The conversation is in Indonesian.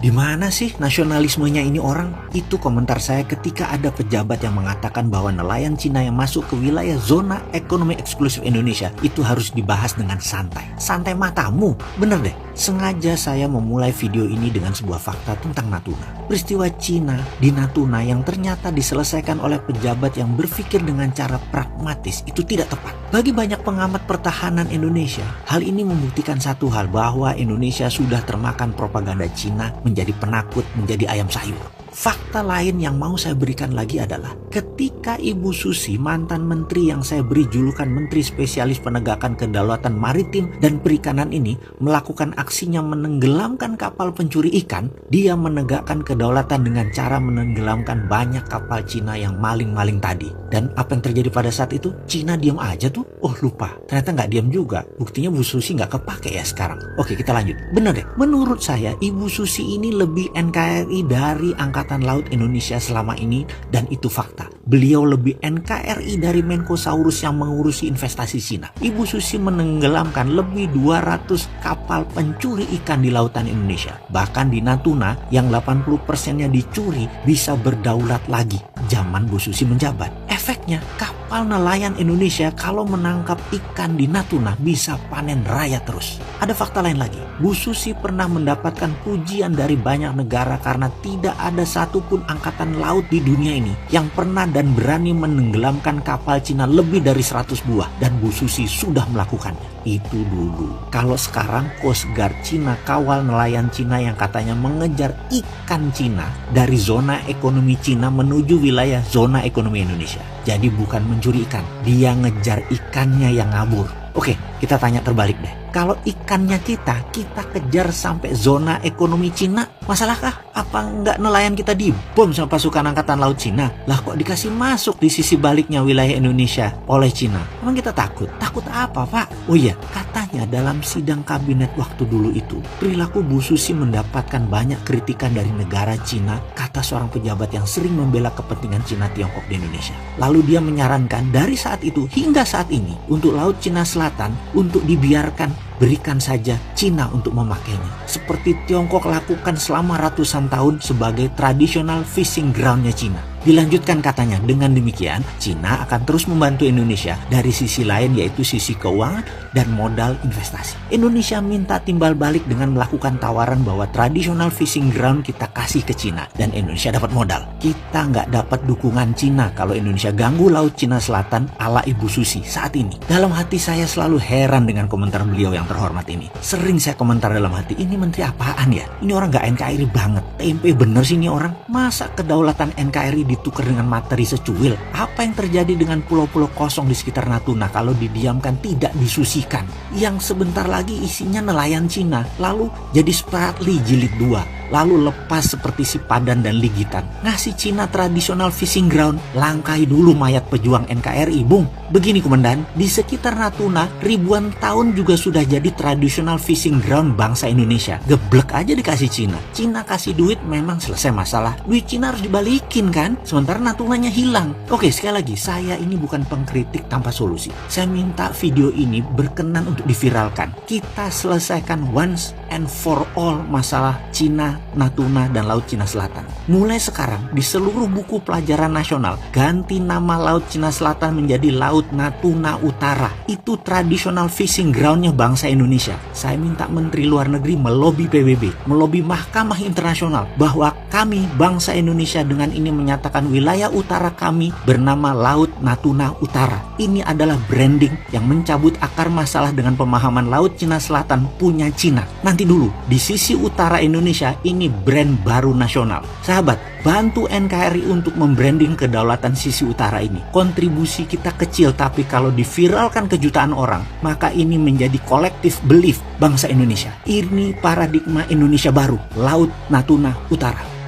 Di mana sih nasionalismenya ini orang? Itu komentar saya ketika ada pejabat yang mengatakan bahwa nelayan Cina yang masuk ke wilayah zona ekonomi eksklusif Indonesia itu harus dibahas dengan santai. Santai matamu, bener deh. Sengaja saya memulai video ini dengan sebuah fakta tentang Natuna. Peristiwa Cina di Natuna yang ternyata diselesaikan oleh pejabat yang berpikir dengan cara pragmatis itu tidak tepat. Bagi banyak pengamat pertahanan Indonesia, hal ini membuktikan satu hal, bahwa Indonesia sudah termakan propaganda Cina, menjadi penakut, menjadi ayam sayur. Fakta lain yang mau saya berikan lagi adalah ketika Ibu Susi, mantan menteri yang saya beri julukan Menteri Spesialis Penegakan Kedaulatan Maritim dan Perikanan ini, melakukan aksinya menenggelamkan kapal pencuri ikan, dia menegakkan kedaulatan dengan cara menenggelamkan banyak kapal Cina yang maling-maling tadi. Dan apa yang terjadi pada saat itu? Cina diam aja tuh. Oh lupa, ternyata nggak diam juga. Buktinya Bu Susi nggak kepake ya sekarang. Oke, kita lanjut. Bener deh, menurut saya Ibu Susi ini lebih NKRI dari Angkatan Laut Indonesia selama ini, dan itu fakta. Beliau lebih NKRI dari Menkosaurus yang mengurusi investasi Cina. Ibu Susi menenggelamkan lebih 200 kapal pencuri ikan di lautan Indonesia. Bahkan di Natuna yang 80%-nya dicuri bisa berdaulat lagi zaman Bu Susi menjabat. Efeknya, kapal nelayan Indonesia kalau menangkap ikan di Natuna bisa panen raya terus. Ada fakta lain lagi. Bu Susi pernah mendapatkan pujian dari banyak negara karena tidak ada satupun angkatan laut di dunia ini yang pernah dan berani menenggelamkan kapal Cina lebih dari 100 buah. Dan Bu Susi sudah melakukannya. Itu dulu. Kalau sekarang Coast Guard Cina kawal nelayan Cina yang katanya mengejar ikan Cina dari zona ekonomi Cina menuju wilayah zona ekonomi Indonesia. Jadi bukan mencuri ikan, dia ngejar ikannya yang ngabur. Oke, kita tanya terbalik deh. Kalau ikannya kita kejar sampai zona ekonomi Cina, masalahkah? Apa nggak nelayan kita dibom sama pasukan angkatan laut Cina? Lah kok dikasih masuk di sisi baliknya wilayah Indonesia oleh Cina? Emang kita takut? Takut apa, Pak? Oh iya, katanya dalam sidang kabinet waktu dulu itu, perilaku Bu Susi mendapatkan banyak kritikan dari negara Cina, kata seorang pejabat yang sering membela kepentingan Cina Tiongkok di Indonesia. Lalu dia menyarankan dari saat itu hingga saat ini untuk Laut Cina Selatan untuk dibiarkan, berikan saja Cina untuk memakainya. Seperti Tiongkok lakukan selama ratusan tahun sebagai traditional fishing groundnya Cina. Dilanjutkan katanya, dengan demikian Cina akan terus membantu Indonesia dari sisi lain, yaitu sisi keuangan dan modal investasi. Indonesia minta timbal balik dengan melakukan tawaran bahwa traditional fishing ground kita kasih ke Cina dan Indonesia dapat modal. Kita nggak dapat dukungan Cina kalau Indonesia ganggu Laut Cina Selatan ala Ibu Susi saat ini. Dalam hati saya selalu heran dengan komentar beliau yang terhormat ini. Sering saya komentar dalam hati, ini menteri apaan ya? Ini orang nggak NKRI banget. Tempe bener sih ini orang. Masa kedaulatan NKRI ditukar dengan materi secuil? Apa yang terjadi dengan pulau-pulau kosong di sekitar Natuna kalau didiamkan tidak disusikan? Yang sebentar lagi isinya nelayan Cina, lalu jadi Spratly jilid 2. Lalu lepas seperti si Padan dan Ligitan. Ngasih Cina traditional fishing ground, langkai dulu mayat pejuang NKRI, Bung. Begini Komandan, di sekitar Natuna ribuan tahun juga sudah jadi traditional fishing ground bangsa Indonesia. Geblek aja dikasih Cina. Cina kasih duit memang selesai masalah. Duit Cina harus dibalikin kan? Sementara Natunanya hilang. Oke, sekali lagi, saya ini bukan pengkritik tanpa solusi. Saya minta video ini berkenan untuk diviralkan. Kita selesaikan once and for all masalah Cina, Natuna, dan Laut Cina Selatan. Mulai sekarang di seluruh buku pelajaran nasional ganti nama Laut Cina Selatan menjadi Laut Natuna Utara. Itu traditional fishing groundnya bangsa Indonesia. Saya minta Menteri Luar Negeri melobi PBB, melobi Mahkamah Internasional bahwa kami bangsa Indonesia dengan ini menyatakan wilayah utara kami bernama Laut Natuna Utara. Ini adalah branding yang mencabut akar masalah dengan pemahaman Laut Cina Selatan punya Cina. Nanti dulu, di sisi utara Indonesia ini brand baru nasional. Sahabat, bantu NKRI untuk membranding kedaulatan sisi utara ini. Kontribusi kita kecil, tapi kalau diviralkan ke jutaan orang, maka ini menjadi collective belief bangsa Indonesia. Ini paradigma Indonesia baru, Laut Natuna Utara.